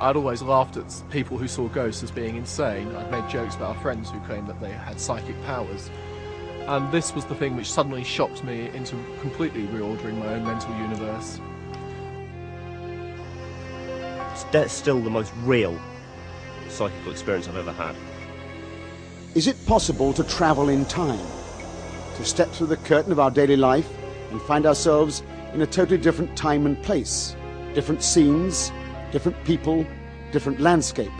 I'd always laughed at people who saw ghosts as being insane. I'd made jokes about our friends who claimed that they had psychic powers. And this was the thing which suddenly shocked me into completely reordering my own mental universe. That's still the most real psychical experience I've ever had. Is it possible to travel in time? To step through the curtain of our daily life and find ourselves in a totally different time and place? Different scenes, different people, different landscape.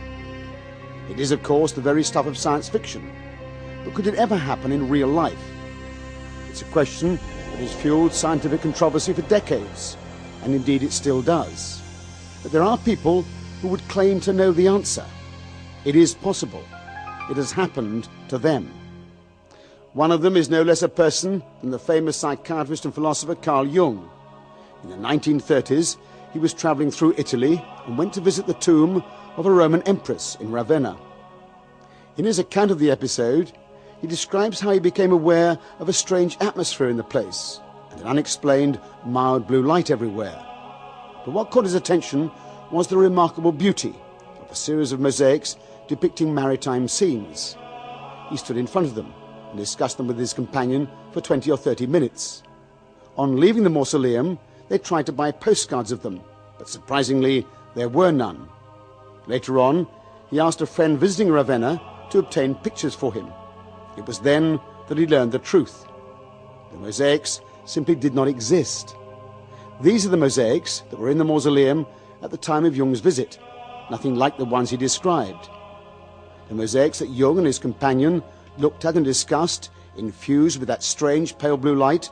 It is, of course, the very stuff of science fiction. But could it ever happen in real life? It's a question that has fueled scientific controversy for decades, and indeed it still does. But there are people who would claim to know the answer. It is possible. It has happened to them. One of them is no less a person than the famous psychiatrist and philosopher Carl Jung. In the 1930s, he was travelling through Italy and went to visit the tomb of a Roman empress in Ravenna. In his account of the episode, he describes how he became aware of a strange atmosphere in the place and an unexplained mild blue light everywhere. But what caught his attention was the remarkable beauty of a series of mosaics depicting maritime scenes. He stood in front of them and discussed them with his companion for 20 or 30 minutes. On leaving the mausoleum, they tried to buy postcards of them, but surprisingly, there were none. Later on, he asked a friend visiting Ravenna to obtain pictures for him. It was then that he learned the truth. The mosaics simply did not exist. These are the mosaics that were in the mausoleum at the time of Jung's visit, nothing like the ones he described. The mosaics that Jung and his companion looked at and discussed, infused with that strange pale blue light,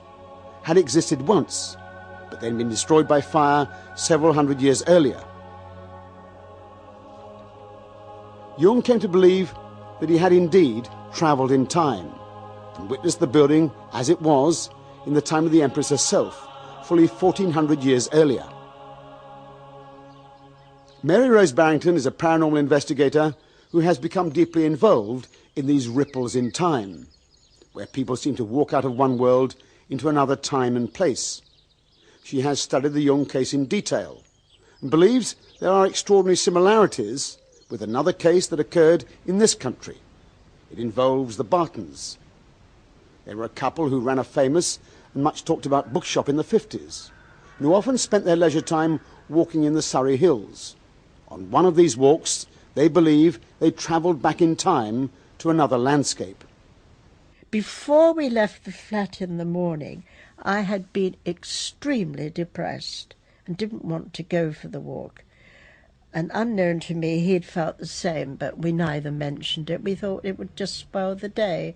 had existed once, but then been destroyed by fire several hundred years earlier. Jung came to believe that he had indeed travelled in time and witnessed the building as it was in the time of the Empress herself, fully 1400 years earlier. Mary Rose Barrington is a paranormal investigator who has become deeply involved in these ripples in time, where people seem to walk out of one world into another time and place. She has studied the Jung case in detail and believes there are extraordinary similarities with another case that occurred in this country. It involves the Bartons. They were a couple who ran a famous and much talked about bookshop in the 50s, and who often spent their leisure time walking in the Surrey Hills. On one of these walks, they believe they travelled back in time to another landscape. Before we left the flat in the morning, I had been extremely depressed and didn't want to go for the walk. And unknown to me, he had felt the same, but we neither mentioned it. We thought it would just spoil the day.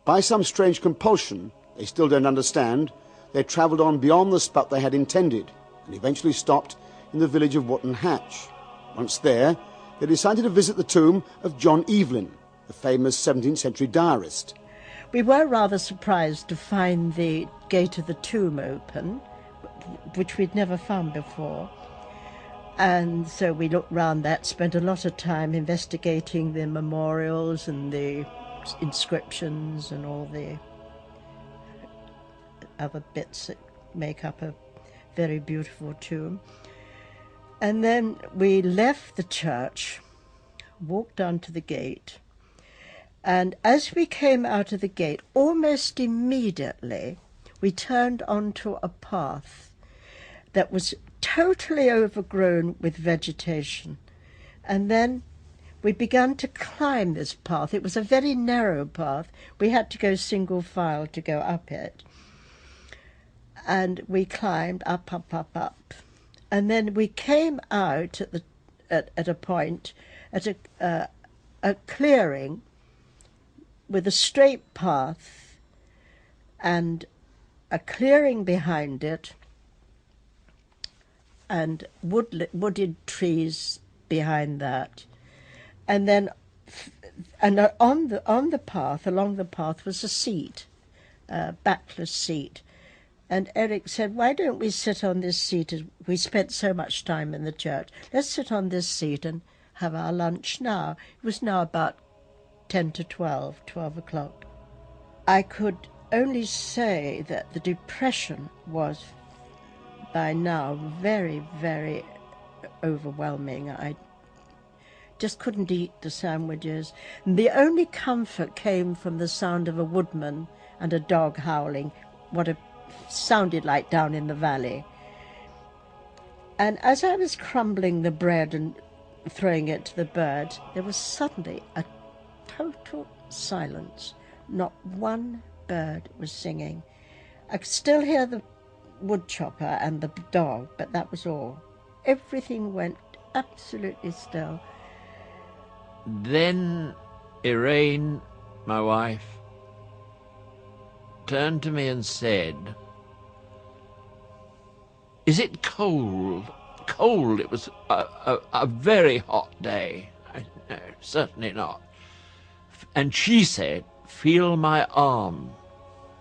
By some strange compulsion, they still don't understand, they travelled on beyond the spot they had intended and eventually stopped in the village of Wootton Hatch. Once there, they decided to visit the tomb of John Evelyn, the famous 17th century diarist. We were rather surprised to find the gate of the tomb open, which we'd never found before. And so we looked round that, spent a lot of time investigating the memorials and the inscriptions and all the other bits that make up a very beautiful tomb. And then we left the church, walked down to the gate, and as we came out of the gate, almost immediately, we turned onto a path that was totally overgrown with vegetation. And then we began to climb this path. It was a very narrow path. We had to go single file to go up it. And we climbed up, up, up, up. And then we came out at a point, at a clearing with a straight path and a clearing behind it and wooded trees behind that. And then on the path, along the path, was a seat, a backless seat. And Eric said, why don't we sit on this seat? We spent so much time in the church. Let's sit on this seat and have our lunch now. It was now about 10 to 12 o'clock. I could only say that the depression was by now very, very overwhelming. I just couldn't eat the sandwiches. And the only comfort came from the sound of a woodman and a dog howling, what it sounded like down in the valley. And as I was crumbling the bread and throwing it to the bird, there was suddenly a total silence. Not one bird was singing. I could still hear the woodchopper and the dog, but that was all. Everything went absolutely still. Then Elaine, my wife, turned to me and said, "Is it cold?" Cold. It was a very hot day. No, certainly not. And she said, "Feel my arm."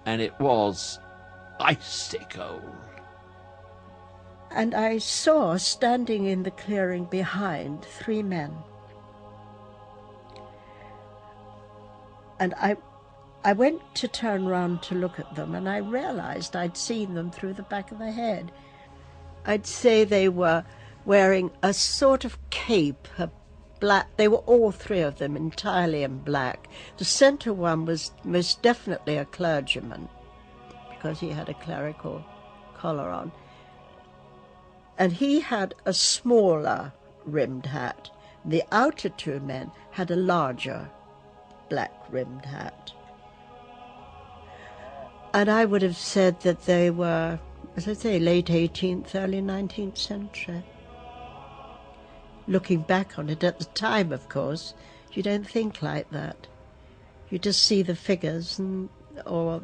And it was icy cold. And I saw, standing in the clearing behind, 3 men. And I went to turn round to look at them, and I realized I'd seen them through the back of the head. I'd say they were wearing a sort of cape, a black. They were all 3 of them entirely in black. The centre one was most definitely a clergyman, because he had a clerical collar on. And he had a smaller rimmed hat. The outer 2 men had a larger black rimmed hat. And I would have said that they were, as I say, late 18th, early 19th century. Looking back on it at the time, of course, you don't think like that. You just see the figures and or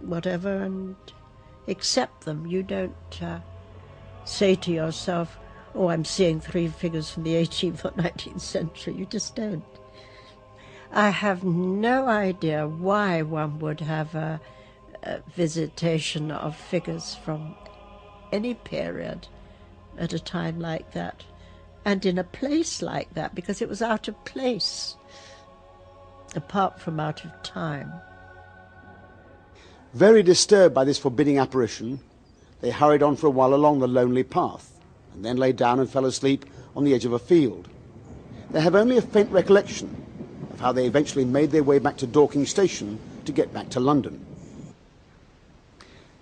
whatever and accept them. You don't say to yourself, "Oh, I'm seeing 3 figures from the 18th or 19th century." You just don't. I have no idea why one would have a visitation of figures from any period at a time like that, and in a place like that, because it was out of place, apart from out of time. Very disturbed by this forbidding apparition, they hurried on for a while along the lonely path, and then lay down and fell asleep on the edge of a field. They have only a faint recollection of how they eventually made their way back to Dorking Station to get back to London.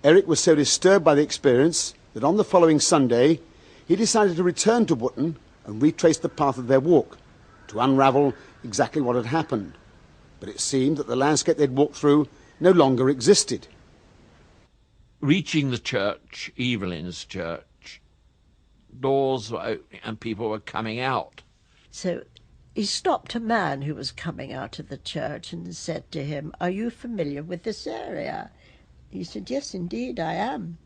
Eric was so disturbed by the experience that on the following Sunday he decided to return to Wootton and retrace the path of their walk to unravel exactly what had happened. But it seemed that the landscape they'd walked through no longer existed. Reaching the church, Evelyn's church, doors were opening and people were coming out. So he stopped a man who was coming out of the church and said to him, "Are you familiar with this area?" He said, "Yes, indeed, I am."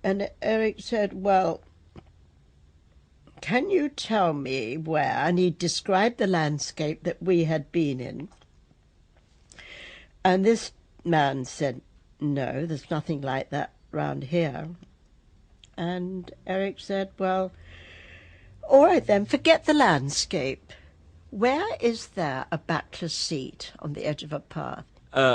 And Eric said, "Well, can you tell me where?" And he described the landscape that we had been in. And this man said, "No, there's nothing like that round here." And Eric said, "Well, all right then, forget the landscape. Where is there a backless seat on the edge of a path?"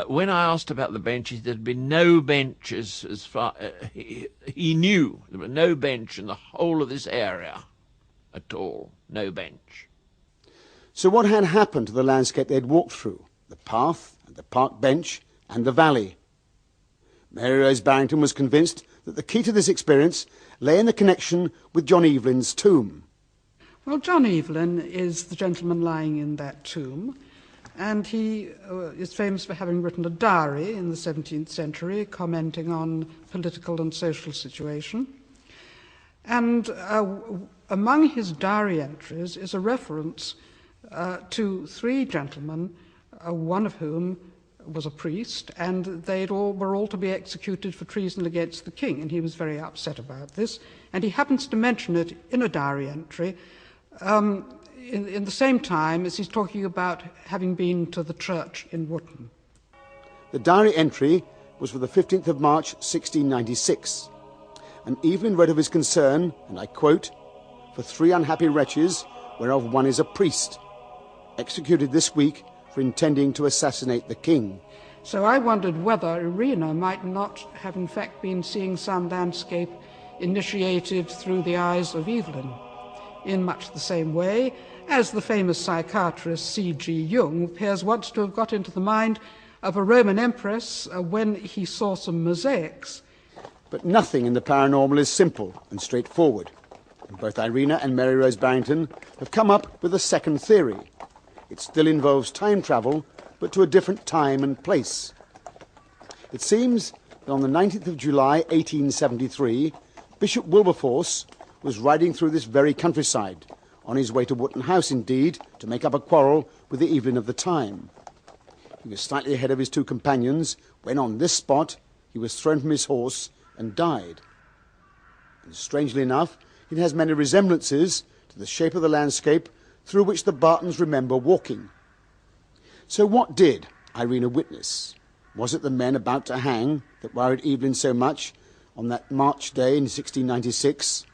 When I asked about the benches, there'd been no benches as far... he knew there was no bench in the whole of this area at all. No bench. So what had happened to the landscape they'd walked through? The path, and the park bench, and the valley? Mary Rose Barrington was convinced that the key to this experience lay in the connection with John Evelyn's tomb. Well, John Evelyn is the gentleman lying in that tomb, and he is famous for having written a diary in the 17th century commenting on political and social situation. And among his diary entries is a reference to 3 gentlemen, one of whom was a priest, and they were all to be executed for treason against the king, and he was very upset about this. And he happens to mention it in a diary entry in the same time as he's talking about having been to the church in Wootton. The diary entry was for the 15th of March 1696, and Evelyn wrote of his concern, and I quote, "for 3 unhappy wretches, whereof one is a priest, executed this week for intending to assassinate the king." So I wondered whether Irina might not have in fact been seeing some landscape initiated through the eyes of Evelyn. in much the same way as the famous psychiatrist C.G. Jung appears once to have got into the mind of a Roman empress when he saw some mosaics. But nothing in the paranormal is simple and straightforward. And both Irina and Mary Rose Barrington have come up with a second theory. It still involves time travel, but to a different time and place. It seems that on the 19th of July, 1873, Bishop Wilberforce was riding through this very countryside, on his way to Wootton House, indeed, to make up a quarrel with the Evelyn of the time. He was slightly ahead of his two companions when, on this spot, he was thrown from his horse and died. And strangely enough, it has many resemblances to the shape of the landscape through which the Bartons remember walking. So what did Irina witness? Was it the men about to hang that worried Evelyn so much on that March day in 1696?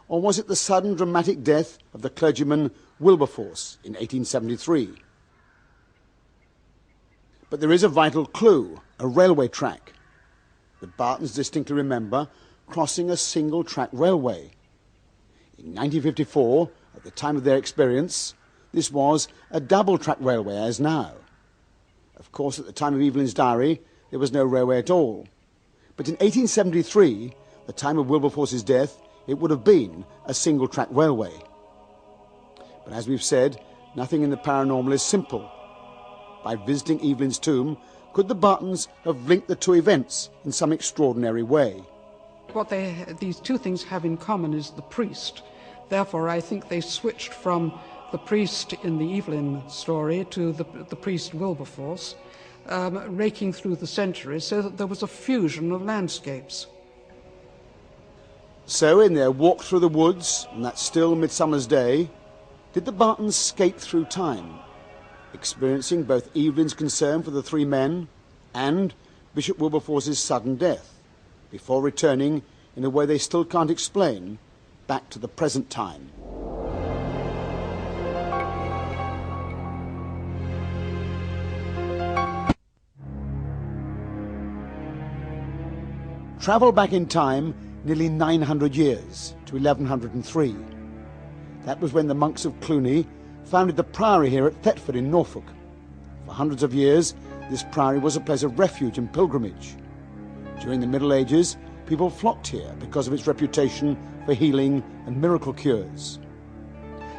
Or was it the sudden dramatic death of the clergyman Wilberforce in 1873? But there is a vital clue, a railway track. The Bartons distinctly remember crossing a single-track railway. In 1954, at the time of their experience, this was a double-track railway as now. Of course, at the time of Evelyn's diary, there was no railway at all. But in 1873, the time of Wilberforce's death, it would have been a single-track railway. But as we've said, nothing in the paranormal is simple. By visiting Evelyn's tomb, could the Bartons have linked the two events in some extraordinary way? What these two things have in common is the priest. Therefore, I think they switched from the priest in the Evelyn story to the priest Wilberforce, raking through the centuries so that there was a fusion of landscapes. So, in their walk through the woods on that still midsummer's day, did the Bartons skate through time, experiencing both Evelyn's concern for the three men and Bishop Wilberforce's sudden death, before returning, in a way they still can't explain, back to the present time. Travel back in time nearly 900 years, to 1103. That was when the monks of Cluny founded the priory here at Thetford in Norfolk. For hundreds of years, this priory was a place of refuge and pilgrimage. During the Middle Ages, people flocked here because of its reputation for healing and miracle cures.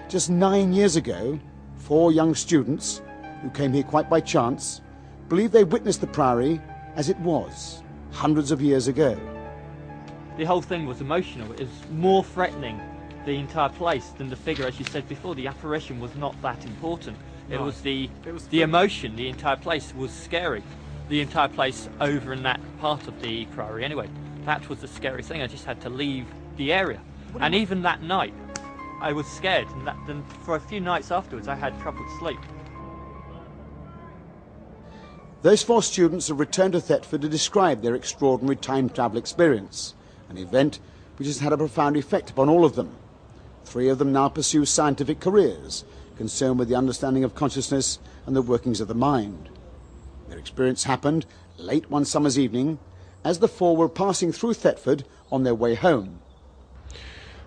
Just 9 years ago, 4 young students, who came here quite by chance, believe they witnessed the priory as it was, hundreds of years ago. The whole thing was emotional. It was more threatening, the entire place, than the figure. As you said before, the apparition was not that important. It was the emotion. The entire place was scary. The entire place over in that part of the priory anyway. That was the scary thing. I just had to leave the area. And even that night, I was scared. And then for a few nights afterwards, I had trouble sleep. Those 4 students have returned to Thetford to describe their extraordinary time travel experience, an event which has had a profound effect upon all of them. 3 of them now pursue scientific careers concerned with the understanding of consciousness and the workings of the mind. Their experience happened late one summer's evening as the 4 were passing through Thetford on their way home.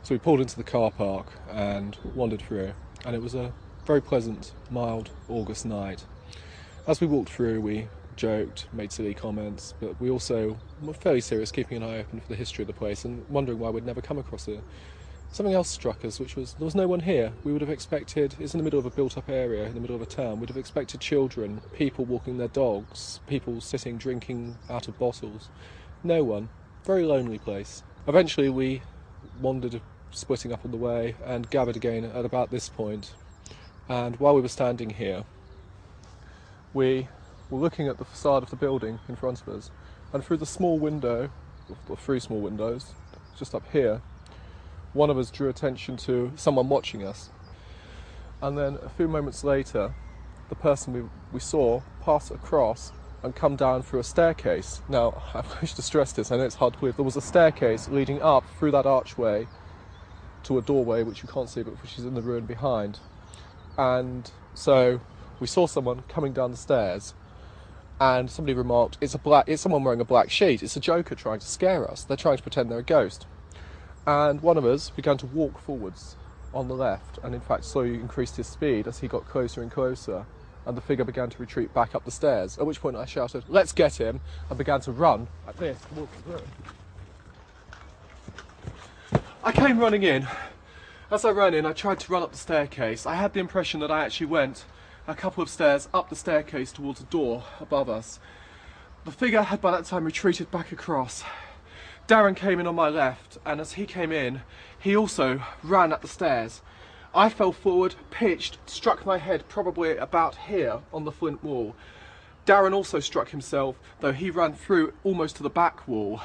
So we pulled into the car park and wandered through, and it was a very pleasant, mild August night. As we walked through, we joked, made silly comments, but we also were fairly serious, keeping an eye open for the history of the place and wondering why we'd never come across it. Something else struck us, which was there was no one here. We would have expected, it's in the middle of a built-up area, in the middle of a town, we'd have expected children, people walking their dogs, people sitting, drinking out of bottles. No one. Very lonely place. Eventually we wandered, splitting up on the way, and gathered again at about this point. And while we were standing here, we were looking at the facade of the building in front of us, and through the small window, or 3 small windows, just up here, one of us drew attention to someone watching us. And then a few moments later, the person we saw pass across and come down through a staircase. Now, I wish to stress this, I know it's hard to believe, there was a staircase leading up through that archway to a doorway which you can't see but which is in the ruin behind. And so we saw someone coming down the stairs, and somebody remarked, it's someone wearing a black sheet, it's a joker trying to scare us, they're trying to pretend they're a ghost. And one of us began to walk forwards on the left, and in fact slowly increased his speed as he got closer and closer, and the figure began to retreat back up the stairs, at which point I shouted, "Let's get him," and began to run like this towards the room. I came running in. As I ran in, I tried to run up the staircase. I had the impression that I actually went a couple of stairs up the staircase towards a door above us. The figure had by that time retreated back across. Darren came in on my left, and as he came in, he also ran up the stairs. I fell forward, pitched, struck my head probably about here on the flint wall. Darren also struck himself, though he ran through almost to the back wall.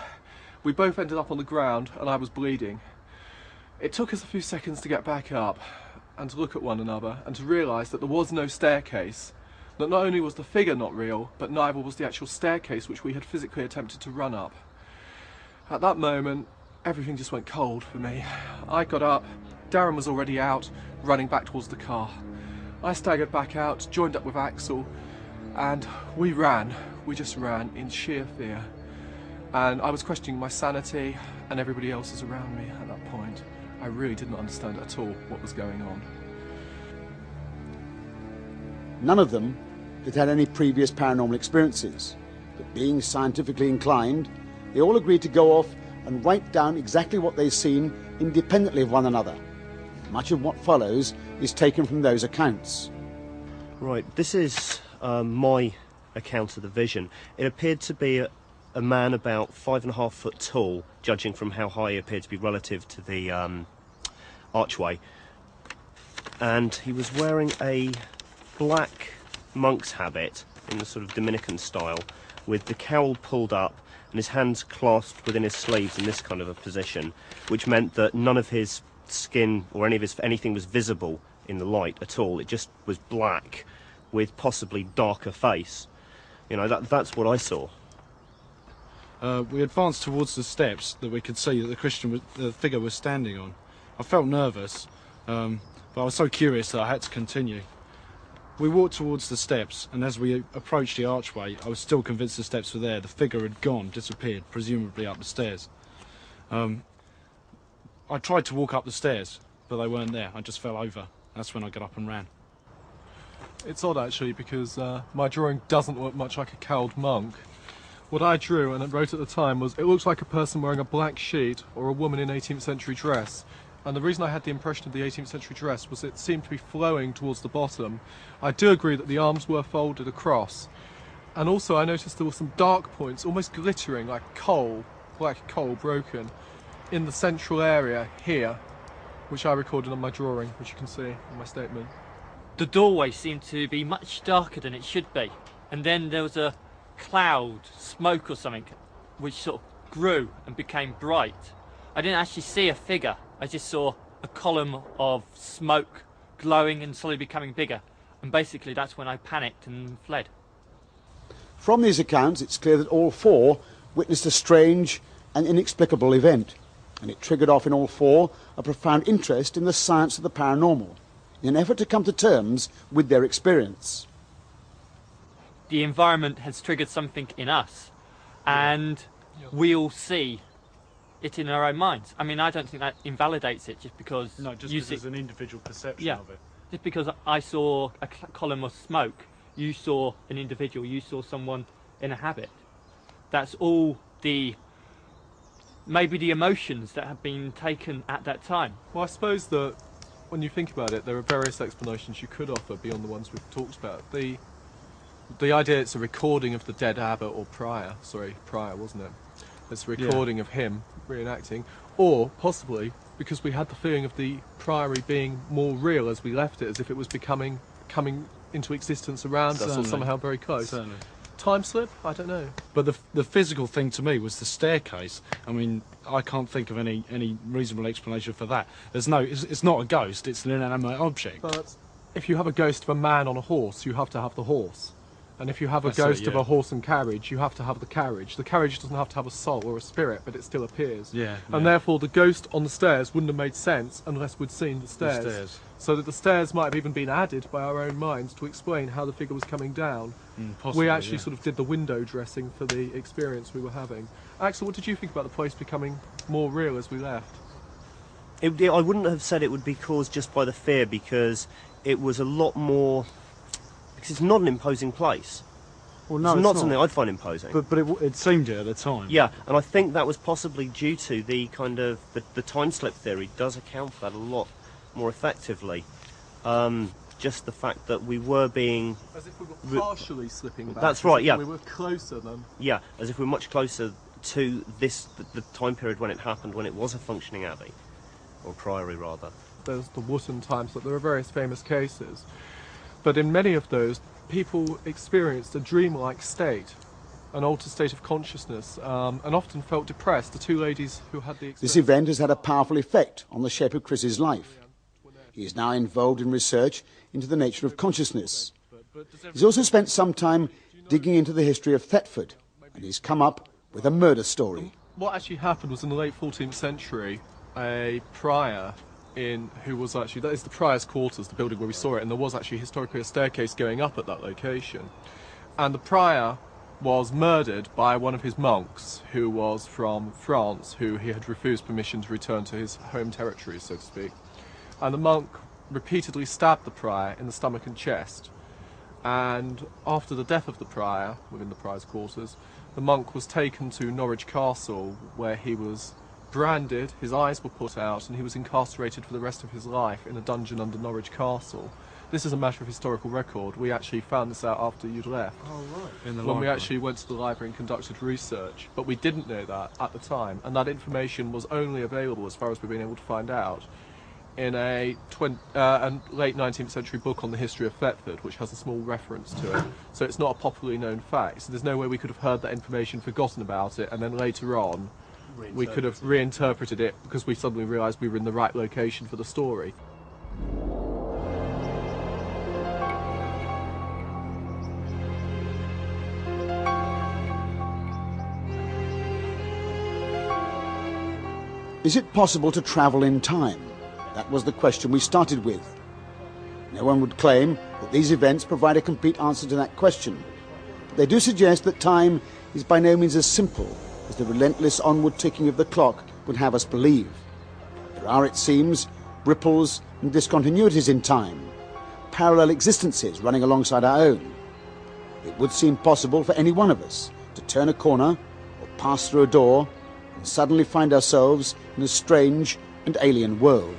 We both ended up on the ground, and I was bleeding. It took us a few seconds to get back up and to look at one another and to realise that there was no staircase, that not only was the figure not real, but neither was the actual staircase which we had physically attempted to run up. At that moment, everything just went cold for me. I got up, Darren was already out, running back towards the car. I staggered back out, joined up with Axel, and we ran. We just ran in sheer fear. And I was questioning my sanity and everybody else's around me at that point. I really didn't understand at all what was going on. None of them had had any previous paranormal experiences, but being scientifically inclined, they all agreed to go off and write down exactly what they've seen independently of one another. Much of what follows is taken from those accounts. Right, this is my account of the vision. It appeared to be a man about 5.5 foot tall, judging from how high he appeared to be relative to the archway. And he was wearing a black monk's habit in the sort of Dominican style, with the cowl pulled up and his hands clasped within his sleeves in this kind of a position, which meant that none of his skin or anything was visible in the light at all. It just was black with possibly darker face. You know, that's what I saw. We advanced towards the steps that we could see that the figure was standing on. I felt nervous, but I was so curious that I had to continue. We walked towards the steps, and as we approached the archway, I was still convinced the steps were there. The figure had gone, disappeared, presumably up the stairs. I tried to walk up the stairs, but they weren't there. I just fell over. That's when I got up and ran. It's odd actually, because my drawing doesn't look much like a cowled monk. What I drew and wrote at the time was, it looks like a person wearing a black sheet or a woman in 18th century dress. And the reason I had the impression of the 18th century dress was it seemed to be flowing towards the bottom. I do agree that the arms were folded across. And also I noticed there were some dark points, almost glittering like coal, black coal broken, in the central area here, which I recorded on my drawing, which you can see in my statement. The doorway seemed to be much darker than it should be. And then there was a cloud, smoke or something, which sort of grew and became bright. I didn't actually see a figure. I just saw a column of smoke glowing and slowly becoming bigger. And basically that's when I panicked and fled. From these accounts, it's clear that all four witnessed a strange and inexplicable event, and it triggered off in all four a profound interest in the science of the paranormal, in an effort to come to terms with their experience. The environment has triggered something in us, and we all see it in our own minds. I mean, I don't think that invalidates it just because... No, just because there's an individual perception of it. Just because I saw a column of smoke, you saw an individual, you saw someone in a habit. That's all maybe the emotions that have been taken at that time. Well, I suppose that when you think about it, there are various explanations you could offer beyond the ones we've talked about. The idea it's a recording of the dead abbot or prior, wasn't it? It's a recording of him reenacting, or possibly because we had the feeling of the priory being more real as we left it, as if it was coming into existence around us, or somehow very close. Certainly. Time slip? I don't know. But the physical thing to me was the staircase. I mean, I can't think of any reasonable explanation for that. It's not a ghost, it's an inanimate object. But if you have a ghost of a man on a horse, you have to have the horse. And if you have a ghost of a horse and carriage, you have to have the carriage. The carriage doesn't have to have a soul or a spirit, but it still appears. And therefore the ghost on the stairs wouldn't have made sense unless we'd seen the stairs. So that the stairs might have even been added by our own minds to explain how the figure was coming down. Possibly, we actually sort of did the window dressing for the experience we were having. Axel, what did you think about the place becoming more real as we left? I wouldn't have said it would be caused just by the fear, because it was a lot more... Because it's not an imposing place. Well, no, it's not something I'd find imposing. But it seemed it at the time. Yeah, and I think that was possibly due to the kind of... The time slip theory does account for that a lot more effectively. Just the fact that we were being... As if we were partially slipping back. That's right, yeah. We were closer than... Yeah, as if we're much closer to the time period when it happened, when it was a functioning abbey. Or priory, rather. There's the Wootton time slip. There are various famous cases. But in many of those, people experienced a dreamlike state, an altered state of consciousness, and often felt depressed. The two ladies who had the experience... This event has had a powerful effect on the shape of Chris's life. He is now involved in research into the nature of consciousness. He's also spent some time digging into the history of Thetford, and he's come up with a murder story. What actually happened was in the late 14th century, a prior who was actually, that is the prior's quarters, the building where we saw it, and there was actually historically a staircase going up at that location. And the prior was murdered by one of his monks, who was from France, who he had refused permission to return to his home territory, so to speak. And the monk repeatedly stabbed the prior in the stomach and chest. And after the death of the prior, within the prior's quarters, the monk was taken to Norwich Castle, where he was branded, his eyes were put out, and he was incarcerated for the rest of his life in a dungeon under Norwich Castle. This is a matter of historical record. We actually found this out after you'd left. Oh, right. In the when library. we actually went to the library and conducted research. But we didn't know that at the time, and that information was only available, as far as we've been able to find out, in a late 19th century book on the history of Thetford, which has a small reference to it. So it's not a popularly known fact. So there's no way we could have heard that information, forgotten about it, and then later on we could have reinterpreted it because we suddenly realised we were in the right location for the story. Is it possible to travel in time? That was the question we started with. No one would claim that these events provide a complete answer to that question. But they do suggest that time is by no means as simple as the relentless onward ticking of the clock would have us believe. There are, it seems, ripples and discontinuities in time, parallel existences running alongside our own. It would seem possible for any one of us to turn a corner or pass through a door and suddenly find ourselves in a strange and alien world.